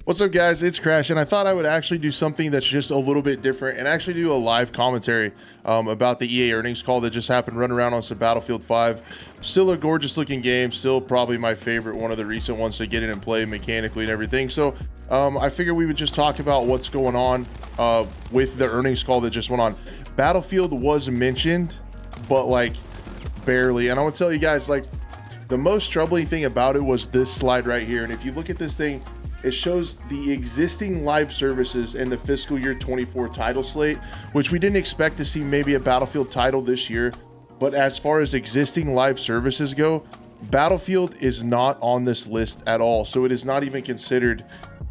What's up, guys? It's Crash, and I thought I would actually do something that's just a little bit different and actually do a live commentary about the EA earnings call that just happened, run around on some Battlefield 5. Still a gorgeous looking game, still probably my favorite, one of the recent ones to get in and play mechanically and everything. So I figured we would just talk about what's going on with the earnings call that just went on. Battlefield was mentioned, but like barely. And I want to tell you guys, like, the most troubling thing about it was this slide right here. And if you look at this thing, it shows the existing live services in the fiscal year 24 title slate, which we didn't expect to see maybe a Battlefield title this year. But as far as existing live services go, Battlefield is not on this list at all. So it is not even considered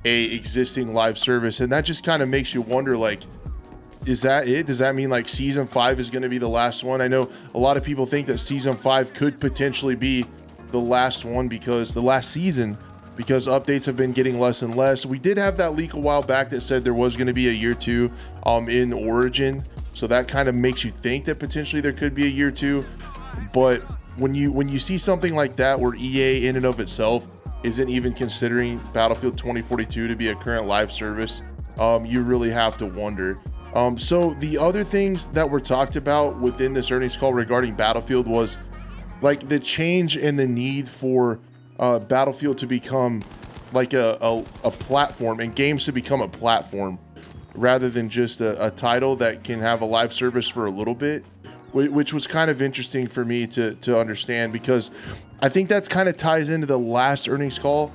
a existing live service. And that just kind of makes you wonder, like, is that it? Does that mean like season 5 is going to be the last one? I know a lot of people think that season 5 could potentially be the last one because the last season, because updates have been getting less and less. We did have that leak a while back that said there was going to be a year 2 in Origin, so that kind of makes you think that potentially there could be a year 2. But when you see something like that where EA in and of itself isn't even considering Battlefield 2042 to be a current live service, you really have to wonder. So the other things that were talked about within this earnings call regarding Battlefield was like the change in the need for Battlefield to become like a platform, and games to become a platform rather than just a title that can have a live service for a little bit, which was kind of interesting for me to understand, because I think that's kind of ties into the last earnings call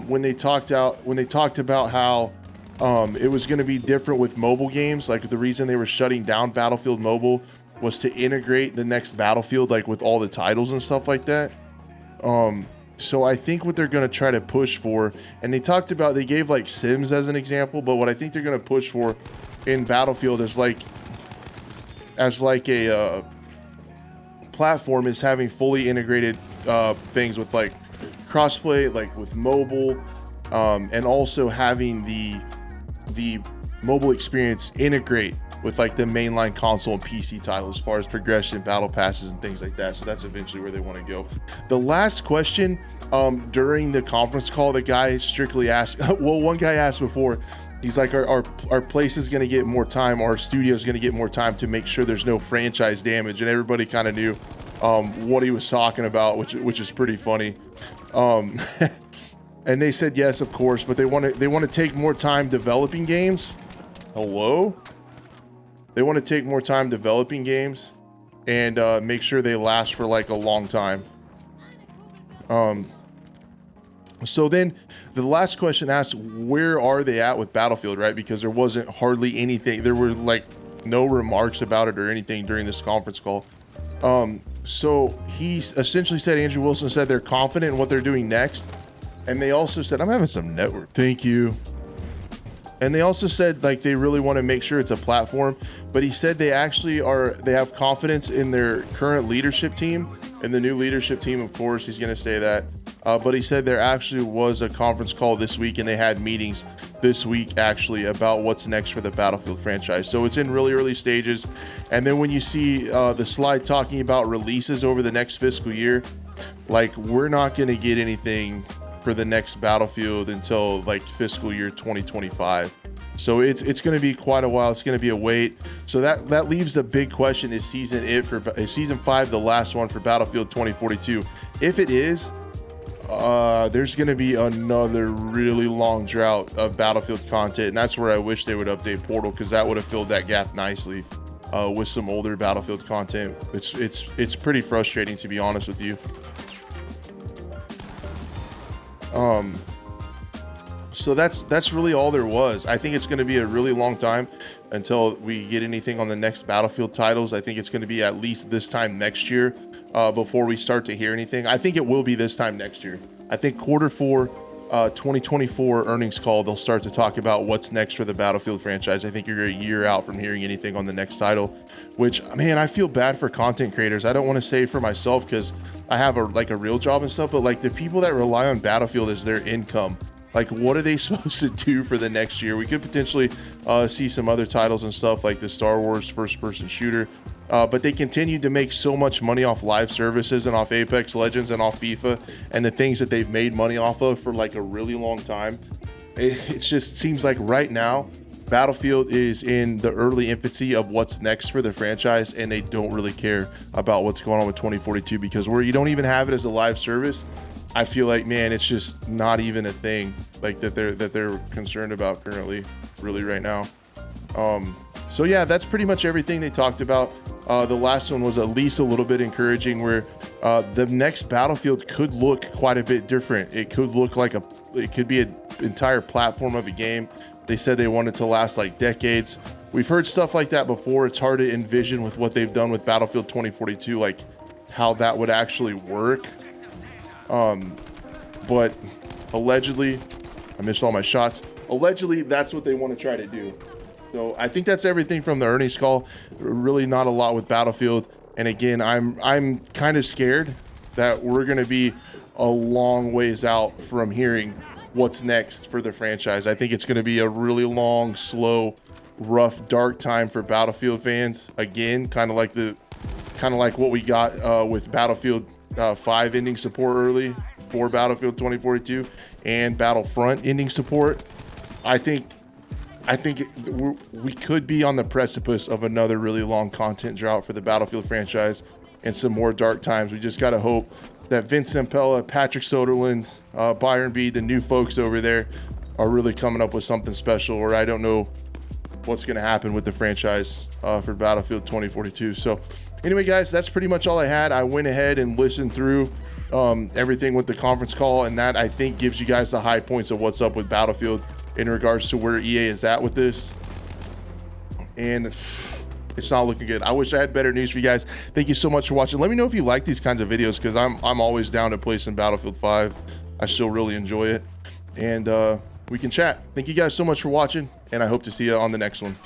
when they talked about how it was going to be different with mobile games. Like, the reason they were shutting down Battlefield Mobile was to integrate the next Battlefield, like with all the titles and stuff like that. So I think what they're going to try to push for, and they gave like Sims as an example, but what I think they're going to push for in Battlefield is like a platform is having fully integrated things with like crossplay, like with mobile, and also having the mobile experience integrate with like the mainline console and PC titles as far as progression, battle passes, and things like that. So that's eventually where they want to go. The last question during the conference call, the guy strictly asked, well, one guy asked before, he's like, our place is going to get more time, our studio is going to get more time to make sure there's no franchise damage. And everybody kind of knew what he was talking about, which is pretty funny. And they said yes, of course, but they want to take more time developing games. Hello? They want to take more time developing games and make sure they last for like a long time. So then the last question asks, where are they at with Battlefield, right? Because there wasn't hardly anything. There were like no remarks about it or anything during this conference call. So he essentially said, Andrew Wilson said they're confident in what they're doing next. And they also said, I'm having some network. Thank you. And they also said like they really want to make sure it's a platform, but he said they have confidence in their current leadership team and the new leadership team. Of course, he's going to say that. But he said there actually was a conference call this week and they had meetings this week actually about what's next for the Battlefield franchise. So it's in really early stages. And then when you see the slide talking about releases over the next fiscal year, like, we're not going to get anything for the next Battlefield until like fiscal year 2025. So it's going to be quite a while. It's going to be a wait. So that leaves the big question: is season 5 the last one for Battlefield 2042? If it is, there's going to be another really long drought of Battlefield content, and that's where I wish they would update Portal, because that would have filled that gap nicely with some older Battlefield content. It's pretty frustrating, to be honest with you. So that's really all there was. I think it's going to be a really long time until we get anything on the next Battlefield titles. I think it's going to be at least this time next year before we start to hear anything. I think it will be this time next year. I think Q4 2024 earnings call, they'll start to talk about what's next for the Battlefield franchise. I think you're a year out from hearing anything on the next title, which, man, I feel bad for content creators. I don't want to say for myself because I have a real job and stuff, but like the people that rely on Battlefield as their income, like, what are they supposed to do for the next year? We could potentially see some other titles and stuff like the Star Wars first-person shooter, but they continue to make so much money off live services and off Apex Legends and off FIFA and the things that they've made money off of for like a really long time. it just seems like right now Battlefield is in the early infancy of what's next for the franchise, and they don't really care about what's going on with 2042, because where you don't even have it as a live service, I feel like, man, it's just not even a thing like that they're concerned about currently, really right now. So yeah, that's pretty much everything they talked about. The last one was at least a little bit encouraging, where the next Battlefield could look quite a bit different. It could look like it could be an entire platform of a game. They said they want it to last like decades. We've heard stuff like that before. It's hard to envision with what they've done with Battlefield 2042, like how that would actually work. But allegedly, I missed all my shots. Allegedly, that's what they want to try to do. So I think that's everything from the earnings call. Really not a lot with Battlefield. And again, I'm kind of scared that we're going to be a long ways out from hearing what's next for the franchise. I think it's going to be a really long, slow, rough, dark time for Battlefield fans. Again, kind of like what we got with Battlefield 5 ending support early for Battlefield 2042 and Battlefront ending support. I think we could be on the precipice of another really long content drought for the Battlefield franchise and some more dark times. We just got to hope that Vince Zampella, Patrick Soderlund, Byron B, the new folks over there are really coming up with something special, or I don't know what's going to happen with the franchise for Battlefield 2042. So anyway, guys, that's pretty much all I had. I went ahead and listened through everything with the conference call, and that I think gives you guys the high points of what's up with Battlefield in regards to where EA is at with this. And it's not looking good. I wish I had better news for you guys. Thank you so much for watching. Let me know if you like these kinds of videos, because I'm always down to play some Battlefield 5. I still really enjoy it, and we can chat. Thank you guys so much for watching, and I hope to see you on the next one.